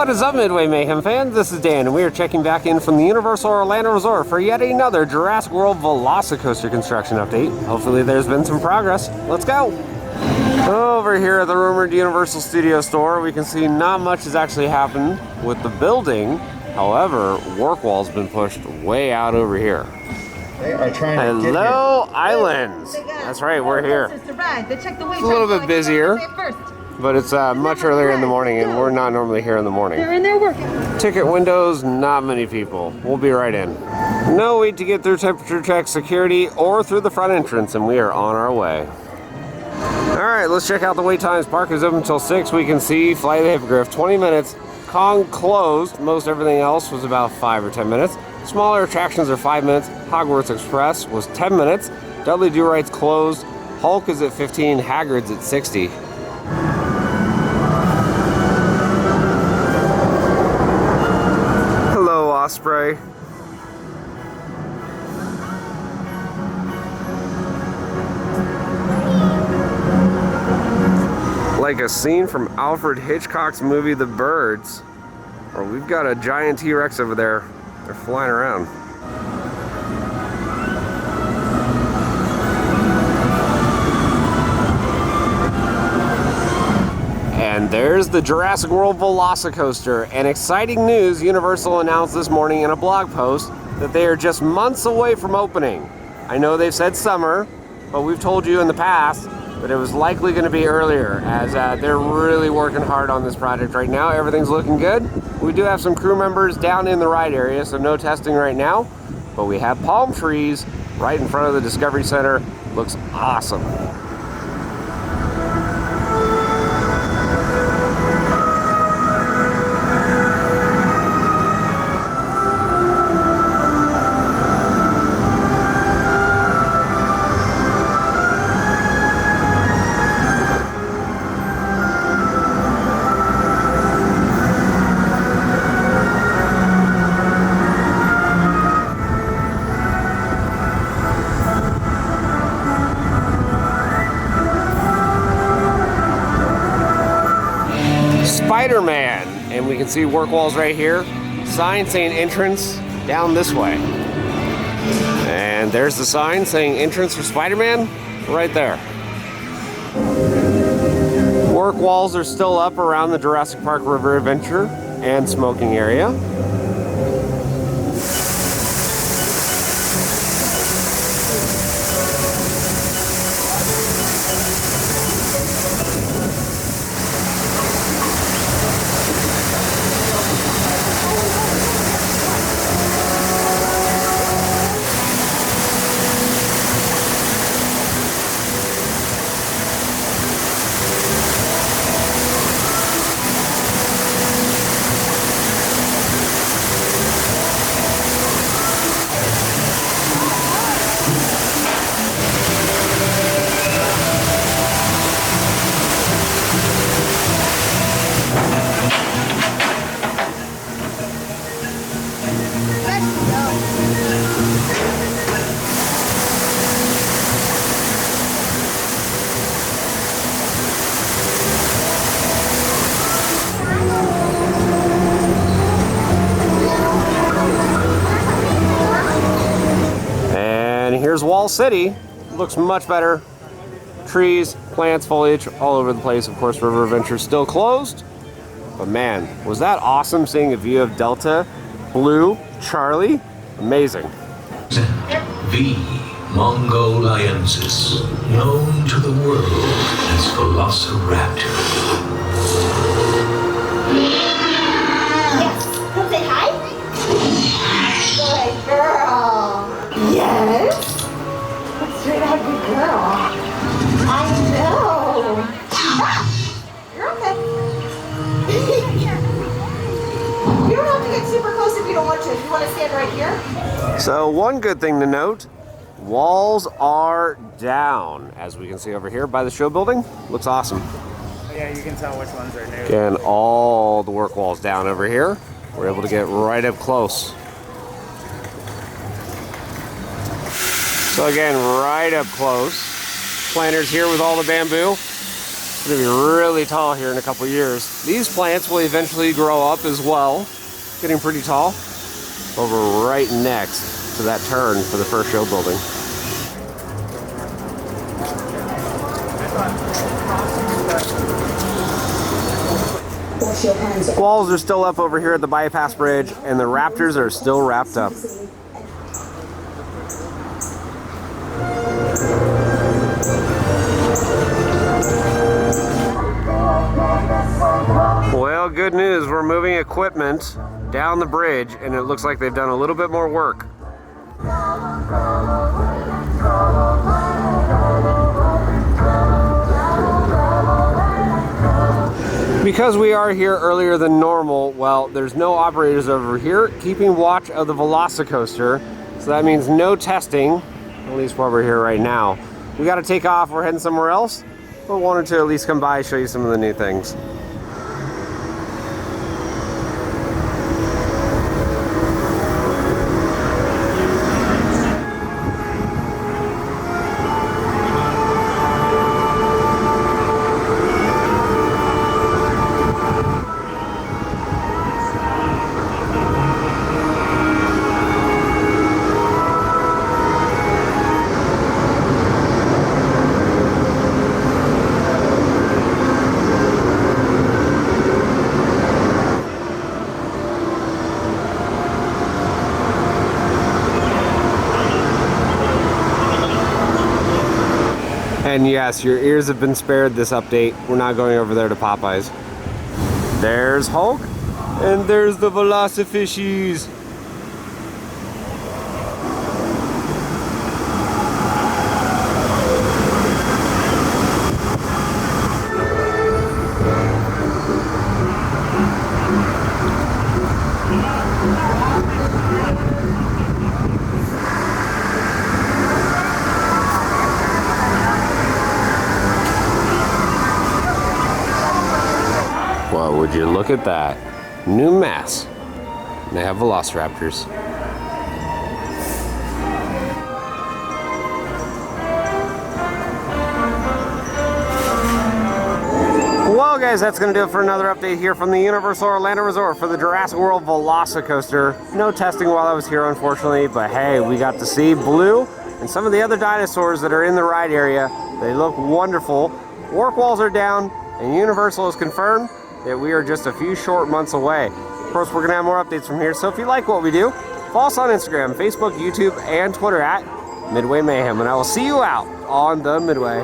What is up, Midway Mayhem fans? This is Dan, and we are checking back in from the Universal Orlando Resort for yet another Jurassic World VelociCoaster construction update. Hopefully there's been some progress. Let's go! Over here at the rumored Universal Studio store, we can see not much has actually happened with the building. However, work wall's been pushed way out over here. They are trying to get Hello, Islands! That's right, we're here. It's a little bit busier, but it's much earlier in the morning, and we're not normally here in the morning. They're in there working. Ticket windows, not many people. We'll be right in. No wait to get through temperature check, security, or through the front entrance, and we are on our way. Alright, let's check out the wait times. Park is open until 6. We can see Flight of the Hippogriff, 20 minutes. Kong closed. Most everything else was about 5 or 10 minutes. Smaller attractions are 5 minutes. Hogwarts Express was 10 minutes. Dudley Do-Right's closed. Hulk is at 15. Hagrid's at 60. Hello, Osprey. Like a scene from Alfred Hitchcock's movie The Birds. Or we've got a giant T-Rex over there. They're flying around. And there's the Jurassic World VelociCoaster. And exciting news, Universal announced this morning in a blog post that they are just months away from opening. I know they've said summer, but we've told you in the past that it was likely going to be earlier, as they're really working hard on this project right now. Everything's looking good. We do have some crew members down in the ride area, so no testing right now, but we have palm trees right in front of the Discovery Center. Looks awesome. SpiderMan, and we can see work walls right here. Sign saying entrance down this way. And there's the sign saying entrance for SpiderMan right there. Work walls are still up around the Jurassic Park River Adventure and smoking area. Here's Wall City. Looks much better. Trees, plants, foliage all over the place. Of course, River Adventure still closed. But man, was that awesome seeing a view of Delta, Blue, Charlie? Amazing. The Mongoliensis, known to the world as VelociRaptor. Yes. Come say hi. Good girl. Yes. Straight out good girl. I know. You're okay. You don't have to get super close if you don't want to. If you want to stand right here. So one good thing to note, walls are down, as we can see over here by the show building. Looks awesome. Yeah, you can tell which ones are new. Again, all the work walls down over here. We're able to get right up close. So again, right up close. Planters here with all the bamboo. It's gonna be really tall here in a couple years. These plants will eventually grow up as well, getting pretty tall. Over right next to that turn for the first show building. Walls are still up over here at the bypass bridge, and the raptors are still wrapped up. Well, good news, we're moving equipment down the bridge, and it looks like they've done a little bit more work. Because we are here earlier than normal, well, there's no operators over here keeping watch of the VelociCoaster, so that means no testing, at least while we're here right now. We got to take off, we're heading somewhere else, but wanted to at least come by and show you some of the new things. And yes, your ears have been spared this update. We're not going over there to Popeyes. There's Hulk, and there's the Velocifishies. Well, would you look at that? New mass. They have velociraptors. Well, guys, that's going to do it for another update here from the Universal Orlando Resort for the Jurassic World VelociCoaster. No testing while I was here, unfortunately, but hey, we got to see Blue and some of the other dinosaurs that are in the ride area. They look wonderful. Warp walls are down, and Universal has confirmed that we are just a few short months away. Of course, we're gonna have more updates from here, so if you like what we do, follow us on Instagram, Facebook, YouTube, and Twitter at Midway Mayhem, and I will see you out on the Midway.